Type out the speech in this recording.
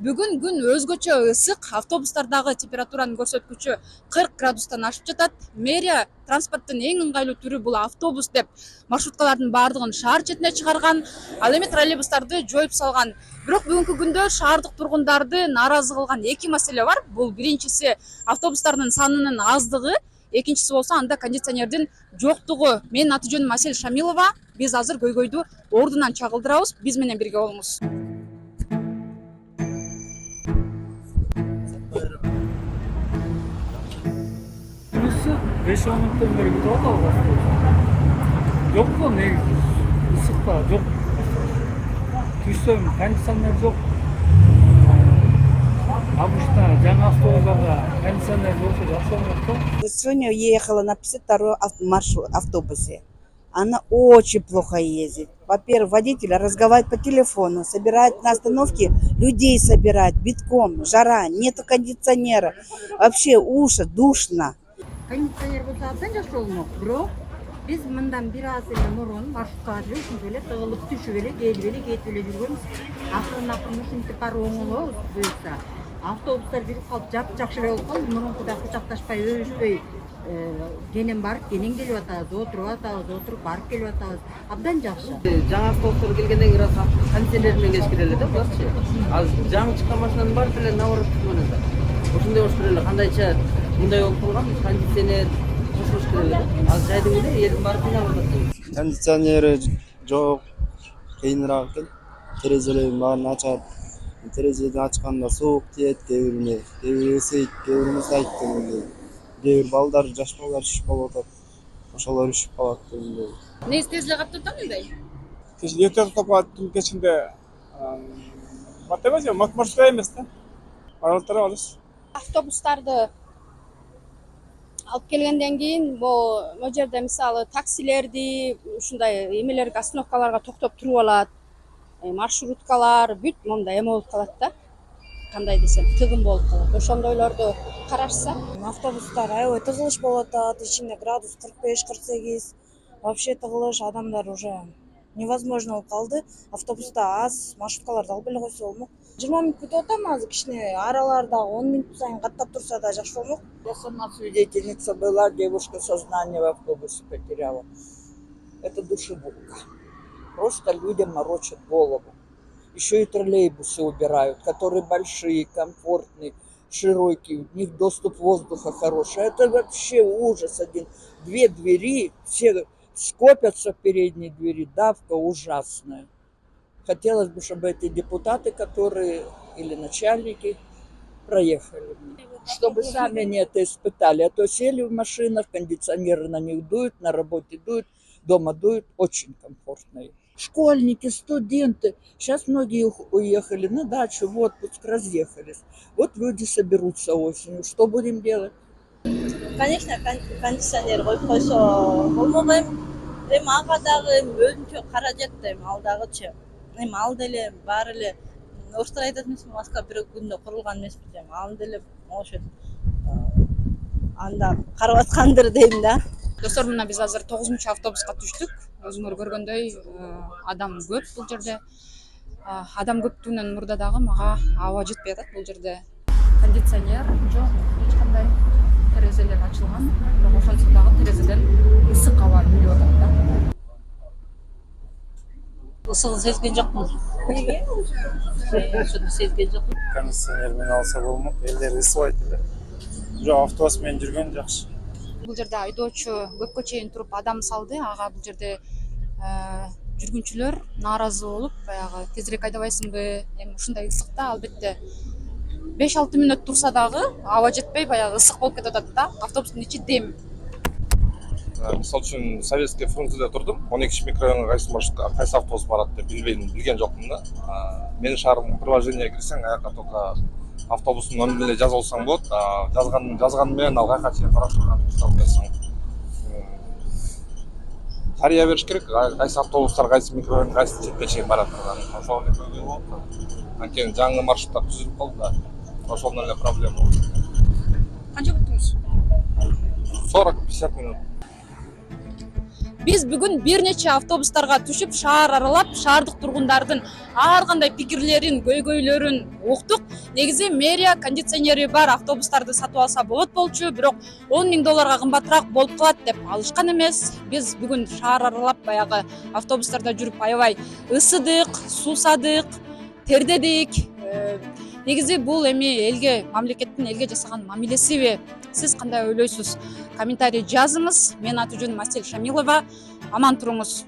Бүгүн күн өзгөчө ысык, автобустардагы температуранын көрсөткүчү 40 градустан ашып жатат. Мэрия транспорттун эң ыңгайлуу түрү бул автобус деп маршруткалардын баардыгын шаар четине чыгарган, ал эми троллейбустарды жоюп салган. Бирок бүгүнкү күндө шаардык тургундарды нааразы кылган эки маселе бар. Бул биринчиси автобустардын санынын аздыгы, экинчиси болсо анда кондиционердин жоктугу. Менин аты жөнүм Асель Шамилова. Биз азыр көйгөйдү ордунан чагылдырабыз. Биз менен бирге болуңуз. Burası 5-10 minuttan beri gidiyor da yok mu ne ısık da yok. Düşsem koндиционер yok. Обычно жаңа автобустарда кондиционер болса жақсы болмайды. Сегодня ехала на 52-й автобусе. Она очень плохо ездит. Во-первых, водитель разговаривает по телефону, собирает на остановке, людей собирает битком, жара, нету кондиционера. Вообще уши, душно. Кондиционер болса абдан жакшы болмок, бирок биз мындан бир аз эле мурун маршрутка эле ушинтип эле тыгылып түшүп эле кетип эле жүргөнбүз. Акырын ушинтип барып оңолобуз буюрса. Автобустар бирип калып жакшы эле болуп калды. Мурункудай кучакташпай, өбүшпөй кенен барып, кенен келип атабыз, отуруп барып келип атабыз. Абдан жакшы. Жаңа автобустар келгенден кийин раз кондиционер менен келиш керек эле да буларчы. Азыр жаңы чыккан машинанын баары деле наоборот менен да. Ошондой болуш керек эле. Кандайча мындай болуп калган, кондиционер кошулуш керек эле. Азыр жайдың эле элдин баары кыйналып атат. Кондиционери жок, кыйыныраак экен. Терезелердин баарын ачат. Терезени ачканда суук тиет, кээ бирине, кээ бири ысыйт, кээ бирине ысайт дегендей. Кээ бир балдар, жаш балдар üşүп калып атат. Ошолор üşүп калат дегендей. Несі тез лағап тұтан мындай? Ерте тоқтап қалады түн кешінде математика маршрутта емес та маршруттар алыс. Автобустарды алып келгенден кийин могу жерде мисалы таксилерди, ушундай эмелерге остановкаларга токтоп туруп алат. Маршруткалар бүт мондай эме болуп калат да. Кандай десем, тыгын болуп калат. Ошондойлорду карашса, Автобустар аябай тыгылыш болуп атат, ичинде градус 45-48. Вообще тыгылыш, адамдар уже невозможно болуп калды. Автобуста аз, маршруткаларды алып эле койсо болмок. 20 минут күтүп атам азыр, кичине араларда 10 минут сайын каттап турса да жакшы болмок. Я сама свидетельница была, девушка сознание в автобусе потеряла. Это душегубка. Просто людям морочат голову. Еще и троллейбусы убирают, которые большие, комфортные, широкие, в них доступ воздуха хороший. Это вообще ужас один. Две двери, все скопятся в передней двери, давка ужасная. Хотелось бы, чтобы эти депутаты, которые или начальники, проехали. Чтобы сами не это испытали. А то сели в машинах, кондиционеры на них дуют, на работе дуют, дома дуют. Очень комфортно. Школьники, студенты. Сейчас многие уехали на дачу, в отпуск, разъехались. Вот люди соберутся осенью. Что будем делать? Конечно, кондиционер коюп койсо болмок эми ага дагы өзүнчө каражат да эми ал дагычы. Эми ал деле баары эле орустар айтат эмеспи, Москва бир күндө курулган эмеспи дейм. Ал деле ошо анда карап аткандыр дейм да. достор, мына биз азыр 9-чу автобуска түштүк. Өзүңөр көргөндөй адам көп бул жерде. Адам көптүгүнөн мурда дагы мага аба жетпей атат бул жерде. Кондиционер жок, эч кандай. Терезелер ачылган, бирок ошонсо дагы терезеден ысык аба келип атат да. Ысыгын сезген жокмун. Ошону сезген жокмун. Кондиционер менен алса болмок, элдер ысыбайт эле. Жок, автобус менен жүргөн жакшы. Бул жерде айдоочу көпкө чейин туруп адам салды. Ага бул жерде жүргүнчүлөр нааразы болуп, баягы тезирээк айдабайсыңбы? Эми ушундай ысыкта албетте 5-6 мүнөт турса дагы аба жетпей, баягы ысык болуп кетип атат да. Автобустун ичи дем. Мисалы үчүн Советский фронтда турдум. 12 микрорайонго кайсы маршрутка, кайсы автобус барат деп билген жокмун да. Менин шаарымдын приложениеге кирсең, аяка только автобустун номерин эле жазып алсаң болот. Жазган менен ал кайка чейин карап турган мисалы берсең. Тария бериш керек, кайсы автобустар, кайсы микрорайон, кайсы четке чейин барат турган. Ошол эле көйгөй болот. Анткени жаңы маршруттар түзүлүп калды да. Ошондон эле проблема болот. Канча күттүңүз? 40-50 мүнөт. Биз бүгүн бир нече автобустарга түшүп шаар аралап шаардык тургундардын ар кандай пикирлерин, көйгөйлөрүн уктук. Негизи мэрия кондиционери бар автобустарды сатып алса болот болчу, бирок 10 000 долларга кымбатыраак болуп калат деп алышкан эмес. Биз бүгүн шаар аралап баягы автобустарда жүрүп аябай ысыдык, суусадык, тердедик. Негизи бул эми элге, мамлекеттин элге жасаган мамилесиби? Сиз кандай ойлойсуз? Комментарий жазыңыз. Менин аты жөнүм Асель Шамилова. Аман туруңуз.